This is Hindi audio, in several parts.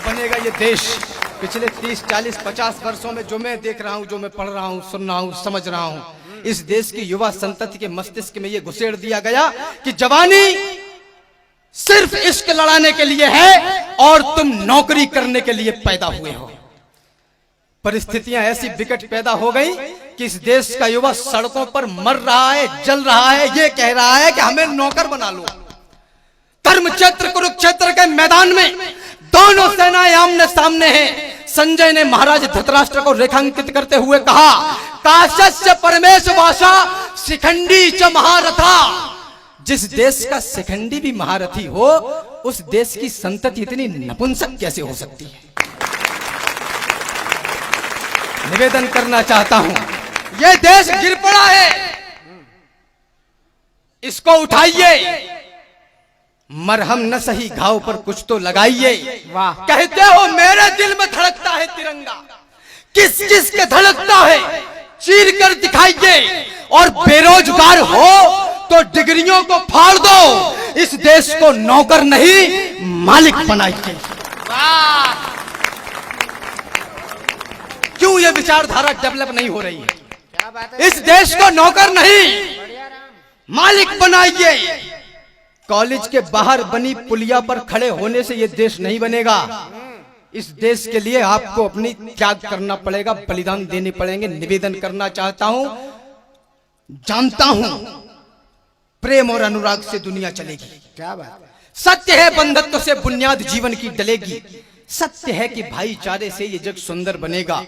बनेगा ये देश। पिछले 30, 40, 50 वर्षों में जो मैं देख रहा हूँ, जो मैं पढ़ रहा हूँ, सुन रहा हूँ, समझ रहा हूँ, इस देश की युवा संतति के मस्तिष्क में ये घुसेड़ दिया गया कि जवानी सिर्फ इश्क लड़ाने के लिए है और तुम नौकरी करने के लिए पैदा हुए हो। परिस्थितियां ऐसी विकट पैदा हो गई कि इस देश का युवा सड़कों पर मर रहा है, जल रहा है, ये कह रहा है कि हमें नौकर बना लो। धर्मक्षेत्र कुरुक्षेत्र के मैदान में दोनों सेनाएं आमने सामने हैं। संजय ने महाराज धृतराष्ट्र को रेखांकित करते हुए कहा, काशस्य परमेश भाषा शिखंडी च महारथा। जिस देश का शिखंडी भी महारथी हो, उस देश की संतति इतनी नपुंसक कैसे हो सकती है। निवेदन करना चाहता हूं, यह देश गिर पड़ा है, इसको उठाइए, मरहम न सही घाव पर कुछ तो लगाइए। कहते हो मेरे दिल में धड़कता है तिरंगा, किस किस के धड़कता है चीर कर दिखाइए। और बेरोजगार हो तो डिग्रियों को फाड़ दो, इस देश को नौकर नहीं मालिक बनाइए। क्यों ये विचारधारा डेवलप नहीं हो रही है? क्या बात है? इस देश को नौकर नहीं मालिक बनाइए। कॉलेज के बाहर बनी पुलिया पर खड़े होने से यह देश नहीं बनेगा। इस देश के लिए आपको अपनी त्याग करना पड़ेगा, बलिदान देने पड़ेंगे। निवेदन करना चाहता हूं, जानता हूं प्रेम और अनुराग से दुनिया चलेगी। क्या बात है? सत्य है बंधुत्व से बुनियाद जीवन की डलेगी। सत्य है कि भाईचारे से ये जग सुंदर बनेगा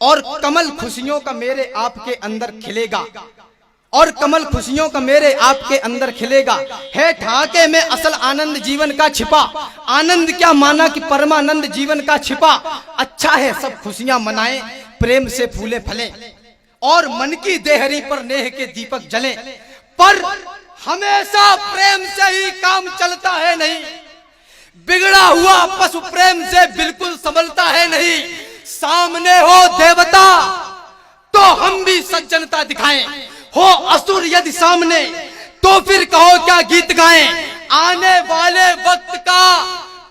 और कमल खुशियों का मेरे आपके अंदर खिलेगा। और कमल खुशियों का मेरे आपके अंदर खिलेगा। है ठाके में असल आनंद जीवन का छिपा। आनंद क्या माना कि परमानंद जीवन का छिपा। अच्छा है सब खुशियां मनाएं, प्रेम से फूले फले और मन की देहरी पर नेह के दीपक जले। पर हमेशा प्रेम से ही काम चलता है नहीं। बिगड़ा हुआ पशु प्रेम से बिल्कुल संभलता है नहीं। सामने हो देवता तो हम भी सज्जनता दिखाएं, हो असुर यदि सामने तो फिर कहो क्या गीत गाएं। आने वाले वक्त का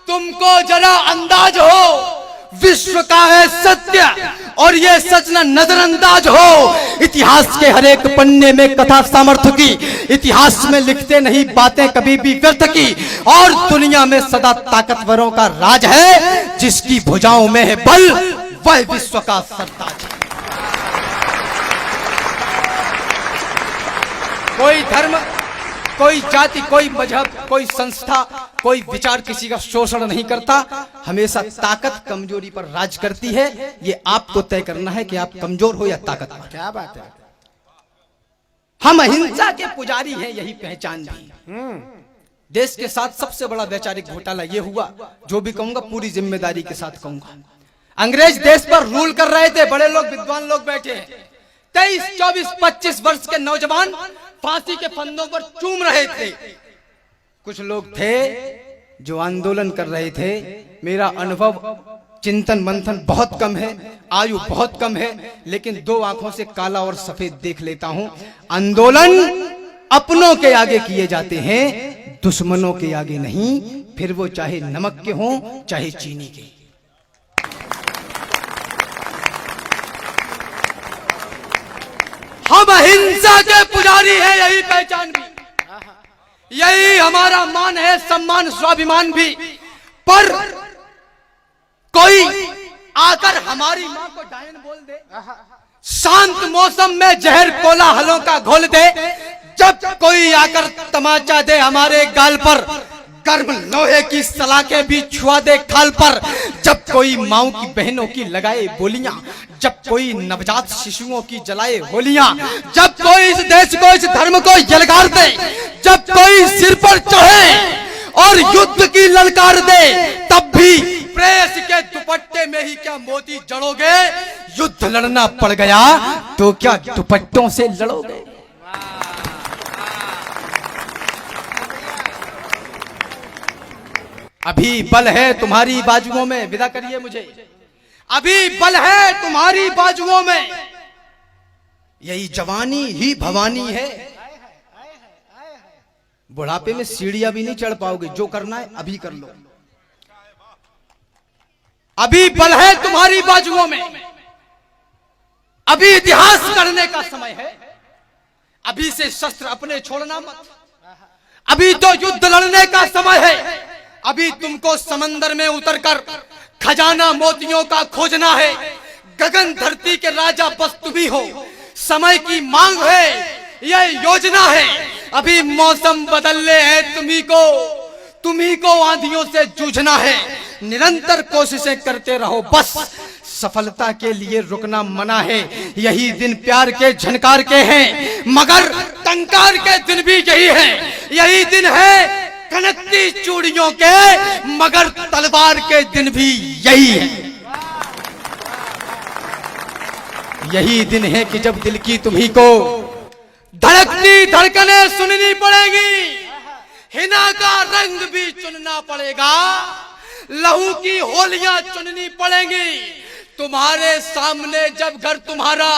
तुमको जरा अंदाज हो, विश्व का है सत्य और ये सच न नजरअंदाज हो। इतिहास के हर एक पन्ने में कथा सामर्थ्य की, इतिहास में लिखते नहीं बातें कभी भी व्यर्थ की। और दुनिया में सदा ताकतवरों का राज है, जिसकी भुजाओं में है बल वह विश्व का सरताज है। कोई धर्म, कोई जाति, कोई मजहब, कोई संस्था, कोई विचार किसी का शोषण नहीं करता। हमेशा ताकत कमजोरी पर राज करती है। ये आपको तय करना है कि आप कमजोर हो या ताकतवर। क्या बात है? हम अहिंसा के पुजारी हैं, यही पहचान भी। देश के साथ सबसे बड़ा वैचारिक घोटाला ये हुआ, जो भी कहूंगा पूरी जिम्मेदारी के साथ कहूंगा। अंग्रेज देश पर रूल कर रहे थे, बड़े लोग विद्वान लोग बैठे हैं। 23, 24, 25 वर्ष के नौजवान फांसी के फंदों पर चूम रहे थे। कुछ लोग थे जो आंदोलन कर रहे थे। मेरा अनुभव, चिंतन मंथन बहुत कम है, आयु बहुत कम है, लेकिन दो आंखों से काला और सफेद देख लेता हूं। आंदोलन अपनों के आगे किए जाते हैं, दुश्मनों के आगे नहीं, फिर वो चाहे नमक के हों चाहे चीनी के। हम अहिंसा के पुजारी हैं, यही पहचान भी, यही हमारा मान है, सम्मान स्वाभिमान भी। पर कोई आकर हमारी मां को डायन बोल दे, शांत मौसम में जहर कोलाहलों का घोल दे, जब कोई आकर तमाचा दे हमारे गाल पर, गर्म लोहे की सलाखें भी छुआ दे खाल पर, जब कोई माओ की बहनों की लगाए बोलियां, जब कोई नवजात शिशुओं की जलाए होलियां, जब कोई इस देश को, इस धर्म को यलगार दे, जब कोई सिर पर चढ़े और युद्ध की ललकार दे, तब भी प्रेस के दुपट्टे में ही क्या मोती जड़ोगे। युद्ध लड़ना पड़ गया तो क्या दुपट्टों से लड़ोगे। अभी बल है तुम्हारी बाजुओं में, विदा करिए मुझे। अभी बल है तुम्हारी बाजुओं में, यही जवानी ही भवानी है। बुढ़ापे में सीढ़ियां भी नहीं चढ़ पाओगे, जो करना है अभी कर लो। अभी बल है तुम्हारी बाजुओं में, अभी इतिहास करने का समय है। अभी से शस्त्र अपने छोड़ना मत, अभी तो युद्ध लड़ने का समय है। अभी तुमको समंदर में उतरकर खजाना मोतियों का खोजना है। गगन धरती के राजा बस तुम ही हो, समय की मांग है, यह योजना है। अभी मौसम बदलने हैं, तुम्ही को आंधियों से जूझना है। निरंतर कोशिशें करते रहो, बस सफलता के लिए रुकना मना है। यही दिन प्यार के झनकार के हैं, मगर टंकार के दिन भी यही है। यही दिन है कनकती चूड़ियों के, मगर तलवार के दिन भी यही है। यही दिन है कि जब दिल की तुम्ही को धड़कती धड़कने सुननी पड़ेगी, हिना का रंग भी चुनना पड़ेगा, लहू की होलियां चुननी पड़ेंगी। तुम्हारे सामने जब घर तुम्हारा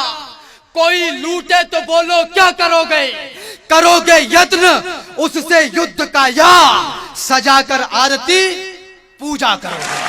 कोई लूटे तो बोलो क्या करोगे? करोगे यत्न उससे युद्ध का, या सजाकर आरती पूजा करोगे।